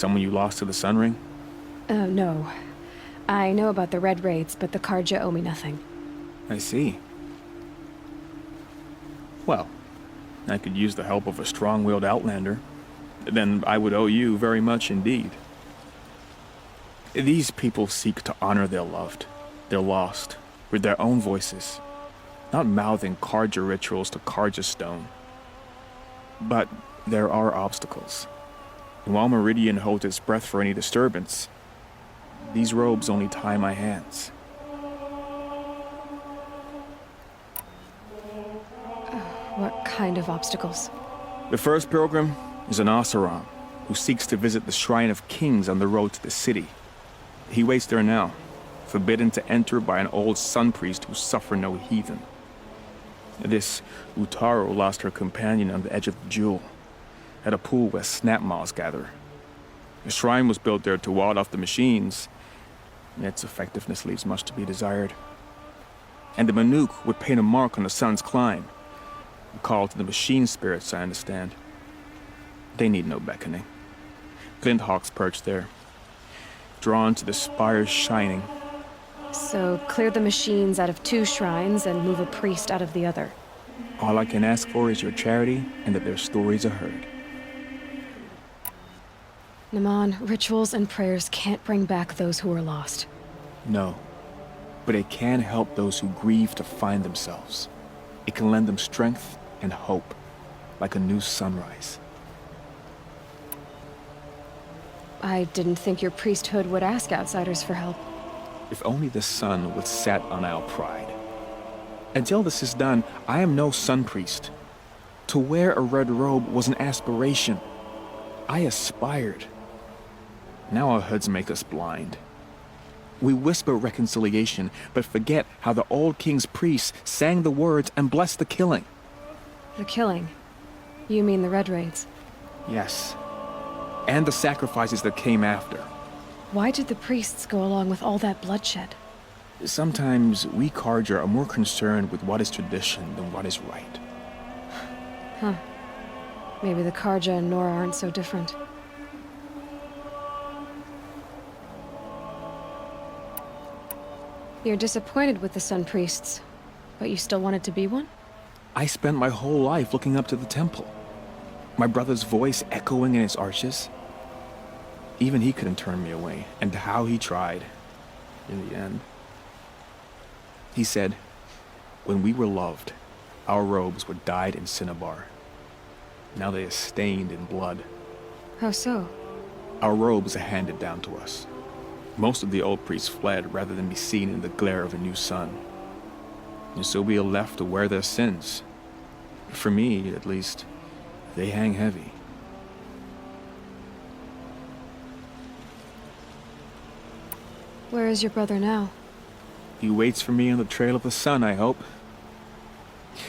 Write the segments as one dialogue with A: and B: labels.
A: Someone you lost to the Sun Ring?
B: No. I know about the Red Raids, but the Karja owe me nothing.
A: I see. Well, I could use the help of a strong-willed outlander. Then I would owe you very much indeed. These people seek to honor their loved, their lost, with their own voices, not mouthing Karja rituals to Karja stone. But there are obstacles. And while Meridian holds its breath for any disturbance, these robes only tie my hands.
B: What kind of obstacles?
A: The first pilgrim is an Oseram who seeks to visit the Shrine of Kings on the road to the city. He waits there now, forbidden to enter by an old sun priest who suffer no heathen. This Utaro lost her companion on the edge of the jewel, at a pool where snap moths gather. The shrine was built there to ward off the machines, and its effectiveness leaves much to be desired. And the Manuk would paint a mark on the sun's climb, a call to the machine spirits, I understand. They need no beckoning. Glinthawks perch there, drawn to the spire's shining.
B: So, clear the machines out of 2 shrines and move a priest out of the other.
A: All I can ask for is your charity and that their stories are heard.
B: Naman, rituals and prayers can't bring back those who are lost.
A: No, but it can help those who grieve to find themselves. It can lend them strength and hope, like a new sunrise.
B: I didn't think your priesthood would ask outsiders for help.
A: If only the sun would set on our pride. Until this is done, I am no sun priest. To wear a red robe was an aspiration. I aspired. Now our hoods make us blind. We whisper reconciliation, but forget how the old king's priests sang the words and blessed the killing.
B: The killing? You mean the Red Raids?
A: Yes. And the sacrifices that came after.
B: Why did the priests go along with all that bloodshed?
A: Sometimes we Karja are more concerned with what is tradition than what is right.
B: Huh. Maybe the Karja and Nora aren't so different. You're disappointed with the Sun Priests, but you still wanted to be one?
A: I spent my whole life looking up to the temple. My brother's voice echoing in its arches. Even he couldn't turn me away, and how he tried, in the end. He said, when we were loved, our robes were dyed in cinnabar. Now they are stained in blood.
B: How so?
A: Our robes are handed down to us. Most of the old priests fled rather than be seen in the glare of a new sun. And so we are left to wear their sins. For me, at least, they hang heavy.
B: Where is your brother now?
A: He waits for me on the trail of the sun, I hope.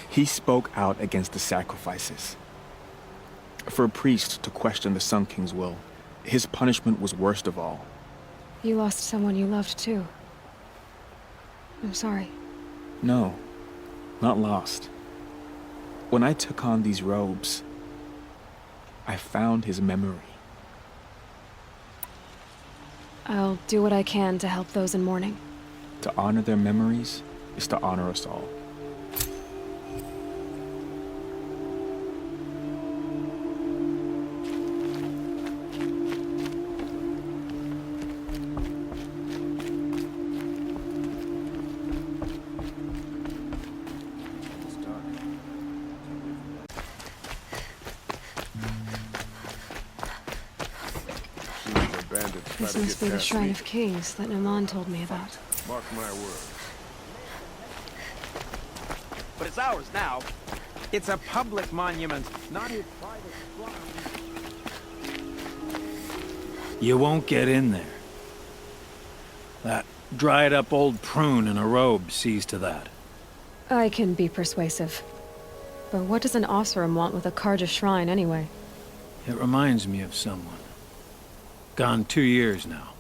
A: He spoke out against the sacrifices. For a priest to question the Sun King's will, his punishment was worst of all.
B: You lost someone you loved, too. I'm sorry.
A: No, not lost. When I took on these robes, I found his memory.
B: I'll do what I can to help those in mourning.
A: To honor their memories is to honor us all.
B: This must be the Shrine of Kings that Naman told me about.
C: Mark my words.
D: But it's ours now. It's a public monument, not a private shrine.
E: You won't get in there. That dried-up old prune in a robe sees to that.
B: I can be persuasive. But what does an Oseram want with a Karja shrine, anyway?
E: It reminds me of someone. Gone 2 years now.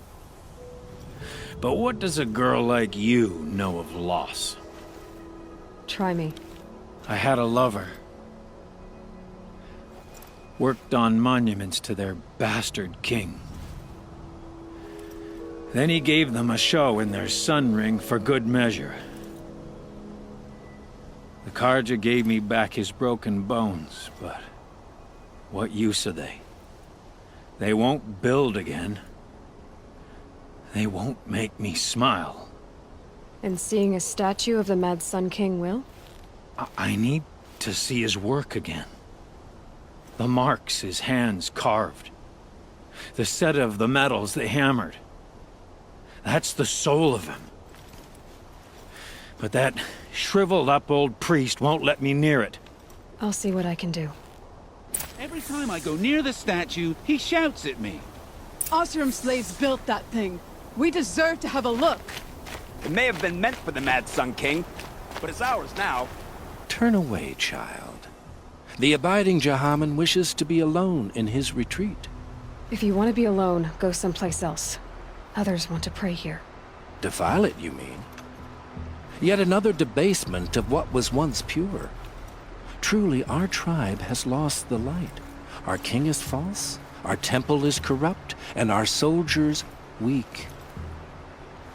E: But what does a girl like you know of loss?
B: Try me.
E: I had a lover. Worked on monuments to their bastard king. Then he gave them a show in their sun ring for good measure. The Carja gave me back his broken bones, but what use are they? They won't build again. They won't make me smile.
B: And seeing a statue of the Mad Sun King will?
E: I need to see his work again. The marks his hands carved. The set of the metals they hammered. That's the soul of him. But that shriveled up old priest won't let me near it.
B: I'll see what I can do.
C: Every time I go near the statue, he shouts at me.
F: Oseram slaves built that thing. We deserve to have a look.
D: It may have been meant for the Mad Sun King, but it's ours now.
G: Turn away, child. The abiding Jahaman wishes to be alone in his retreat.
B: If you want to be alone, go someplace else. Others want to pray here.
G: Defile it, you mean? Yet another debasement of what was once pure. Truly, our tribe has lost the light. Our king is false, our temple is corrupt, and our soldiers weak.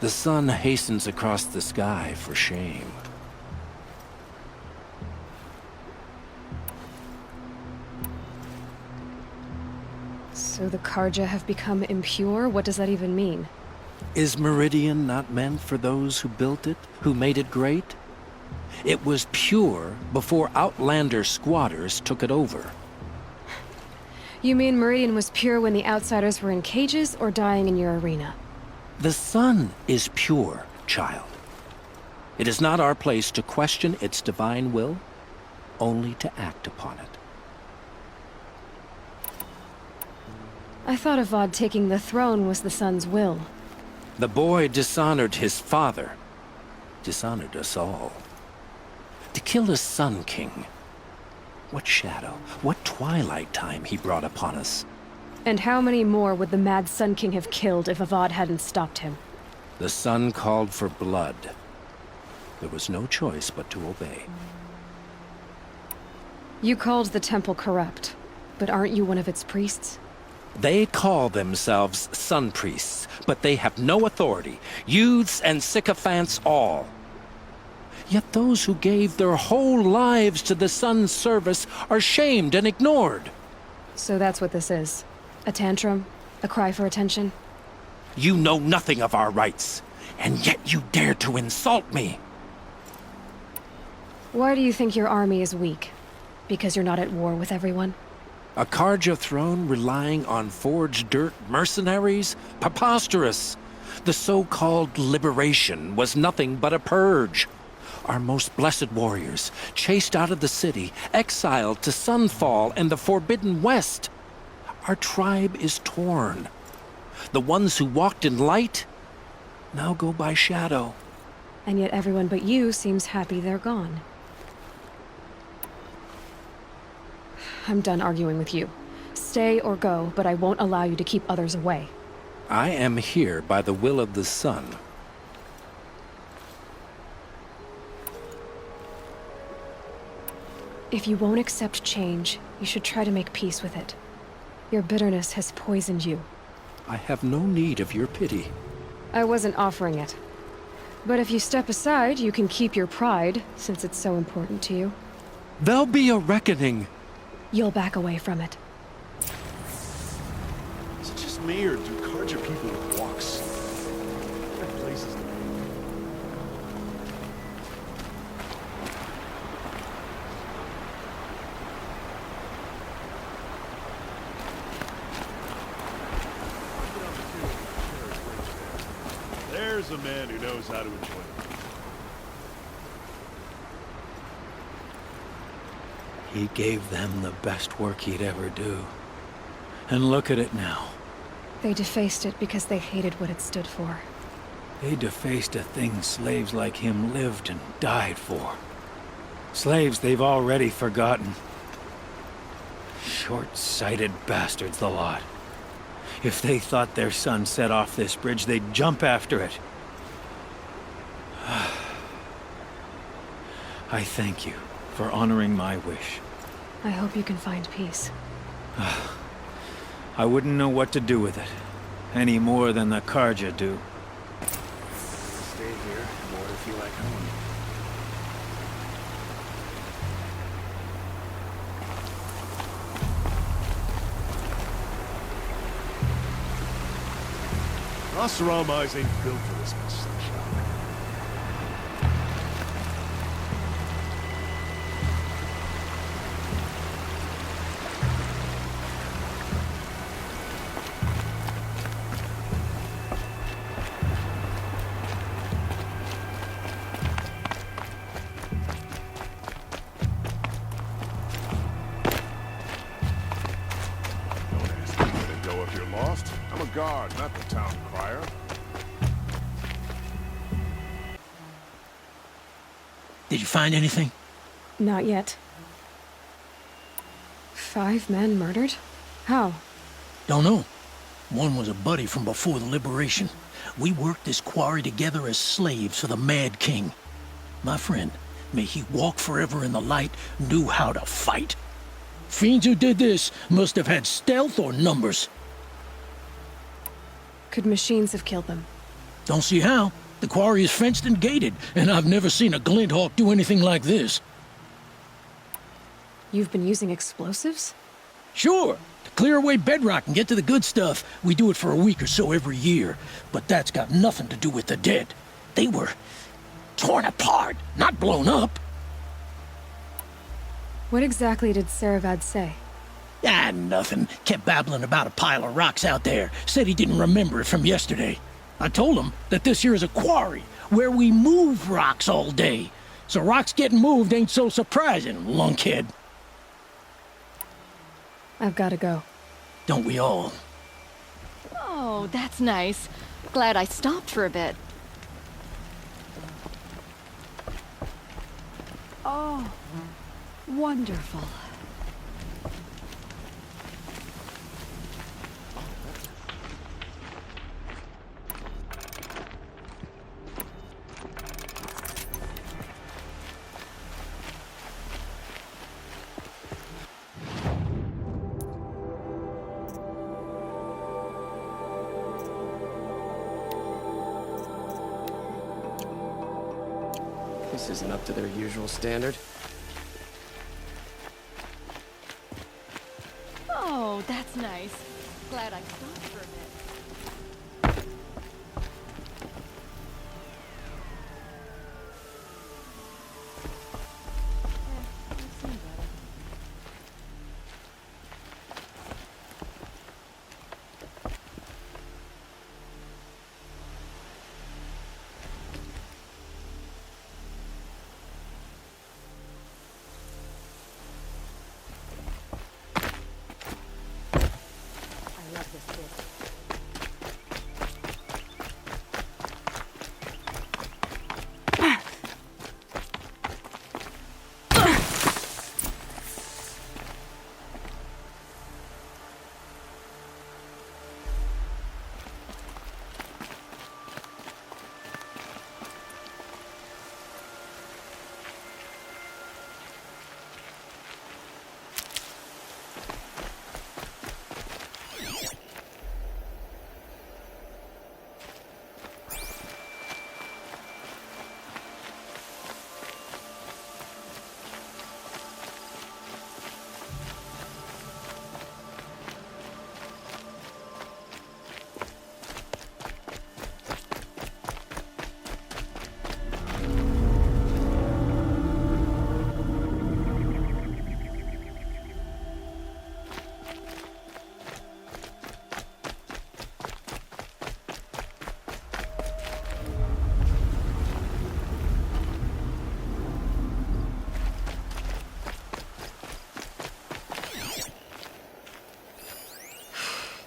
G: The sun hastens across the sky for shame.
B: So the Carja have become impure? What does that even mean?
G: Is Meridian not meant for those who built it, who made it great? It was pure before outlander squatters took it over.
B: You mean Meridian was pure when the outsiders were in cages or dying in your arena?
G: The sun is pure, child. It is not our place to question its divine will, only to act upon it.
B: I thought Avad taking the throne was the sun's will.
G: The boy dishonored his father, dishonored us all. To kill a Sun King. What shadow, what twilight time he brought upon us.
B: And how many more would the Mad Sun King have killed if Avad hadn't stopped him?
G: The sun called for blood. There was no choice but to obey.
B: You called the temple corrupt, but aren't you one of its priests?
G: They call themselves sun priests, but they have no authority. Youths and sycophants all. Yet those who gave their whole lives to the sun's service are shamed and ignored.
B: So that's what this is. A tantrum? A cry for attention?
G: You know nothing of our rights, and yet you dare to insult me.
B: Why do you think your army is weak? Because you're not at war with everyone?
G: A Carja throne relying on forged dirt mercenaries? Preposterous! The so-called liberation was nothing but a purge. Our most blessed warriors, chased out of the city, exiled to Sunfall and the Forbidden West. Our tribe is torn. The ones who walked in light now go by shadow.
B: And yet everyone but you seems happy they're gone. I'm done arguing with you. Stay or go, but I won't allow you to keep others away.
G: I am here by the will of the sun.
B: If you won't accept change, you should try to make peace with it. Your bitterness has poisoned you.
G: I have no need of your pity.
B: I wasn't offering it. But if you step aside, you can keep your pride, since it's so important to you.
G: There'll be a reckoning.
B: You'll back away from it.
H: Is it just me, or do Carja people walk slow? That place is There's a man who knows how to enjoy it.
E: He gave them the best work he'd ever do. And look at it now.
B: They defaced it because they hated what it stood for.
E: They defaced a thing slaves like him lived and died for. Slaves they've already forgotten. Short-sighted bastards, the lot. If they thought their son set off this bridge, they'd jump after it. I thank you for honoring my wish.
B: I hope you can find peace.
E: I wouldn't know what to do with it, any more than the Carja do.
G: feel like home.
H: Oseram eyes ain't built for this much sunshine. Don't ask me where to go if you're lost. I'm a guard, not the town crier.
I: Did you find anything?
B: Not yet. 5 men murdered? How?
I: Don't know. One was a buddy from before the liberation. We worked this quarry together as slaves for the Mad King. My friend, may he walk forever in the light, knew how to fight. Fiends who did this must have had stealth or numbers.
B: Could machines have killed them?
I: Don't see how. The quarry is fenced and gated, and I've never seen a Glinthawk do anything like this.
B: You've been using explosives?
I: Sure, to clear away bedrock and get to the good stuff, we do it for a week or so every year. But that's got nothing to do with the dead. They were torn apart, not blown up.
B: What exactly did Saravad say?
I: Ah, nothing. Kept babbling about a pile of rocks out there. Said he didn't remember it from yesterday. I told him that this here is a quarry, where we move rocks all day. So rocks getting moved ain't so surprising, lunkhead.
B: I've gotta go.
I: Don't we all?
J: Oh, that's nice. Glad I stopped for a bit. Oh, wonderful.
K: This isn't up to their usual standard.
J: Oh, that's nice. Glad I stopped for a bit. I've seen better. I love this bit.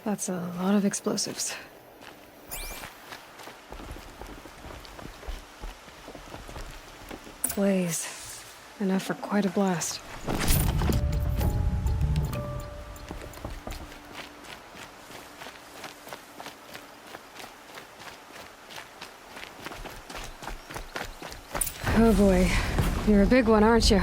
B: That's a lot of explosives. Blaze. Enough for quite a blast. Oh boy. You're a big one, aren't you?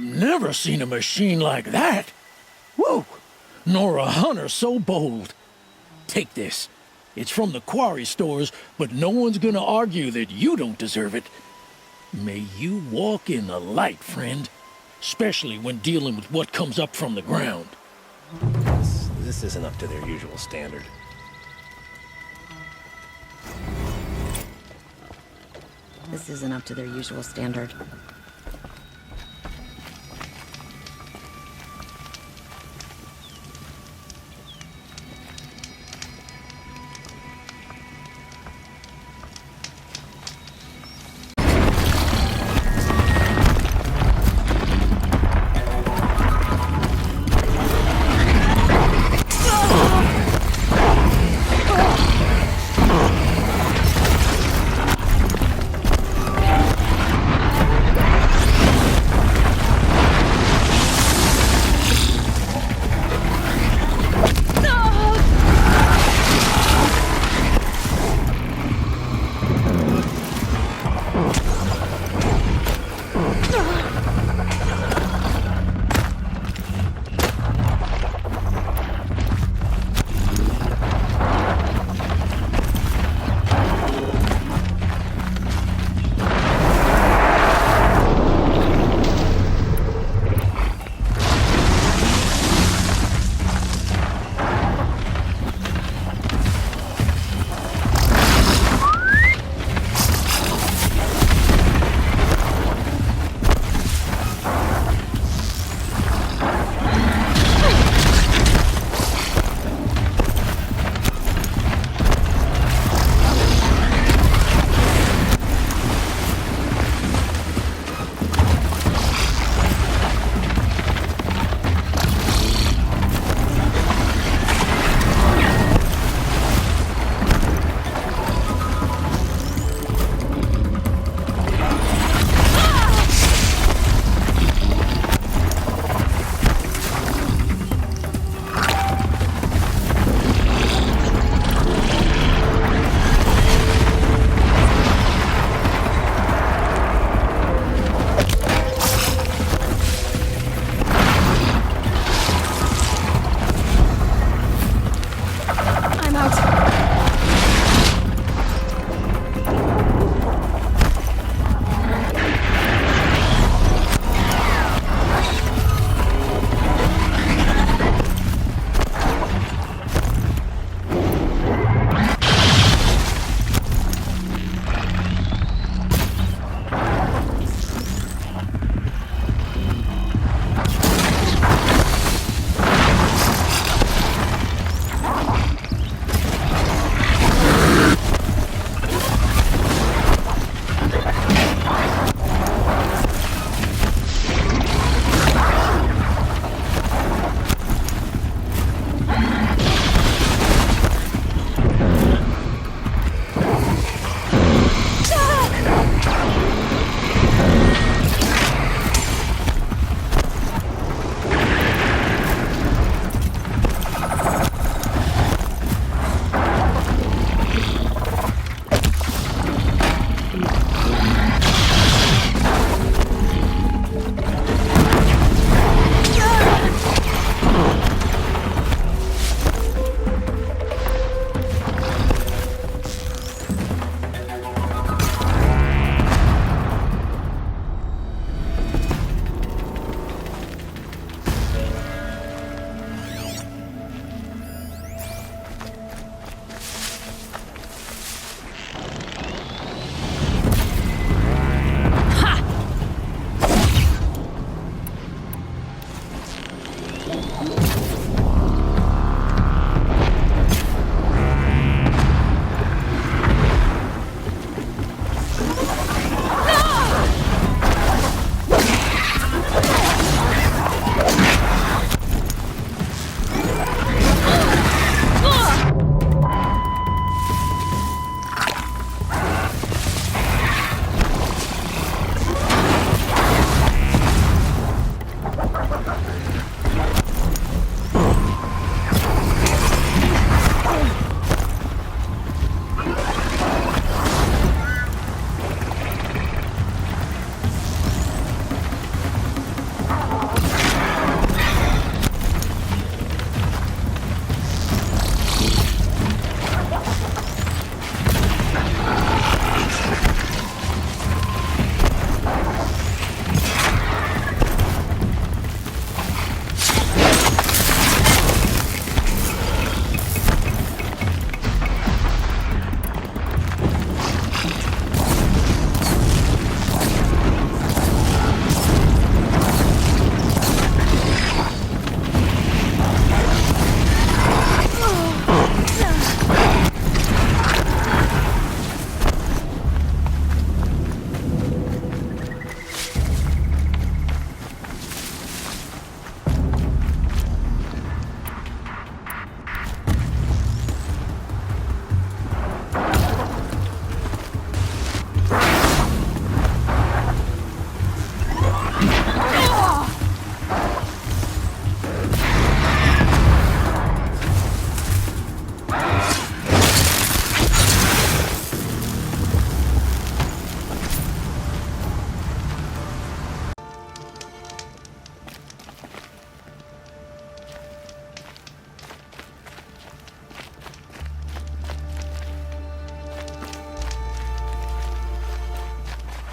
I: I've never seen a machine like that. Whoa! Nor a hunter so bold. Take this. It's from the quarry stores, but no one's gonna argue that you don't deserve it. May you walk in the light, friend. Especially when dealing with what comes up from the ground.
K: This isn't up to their usual standard.
L: This isn't up to their usual standard.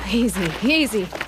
B: Easy, easy.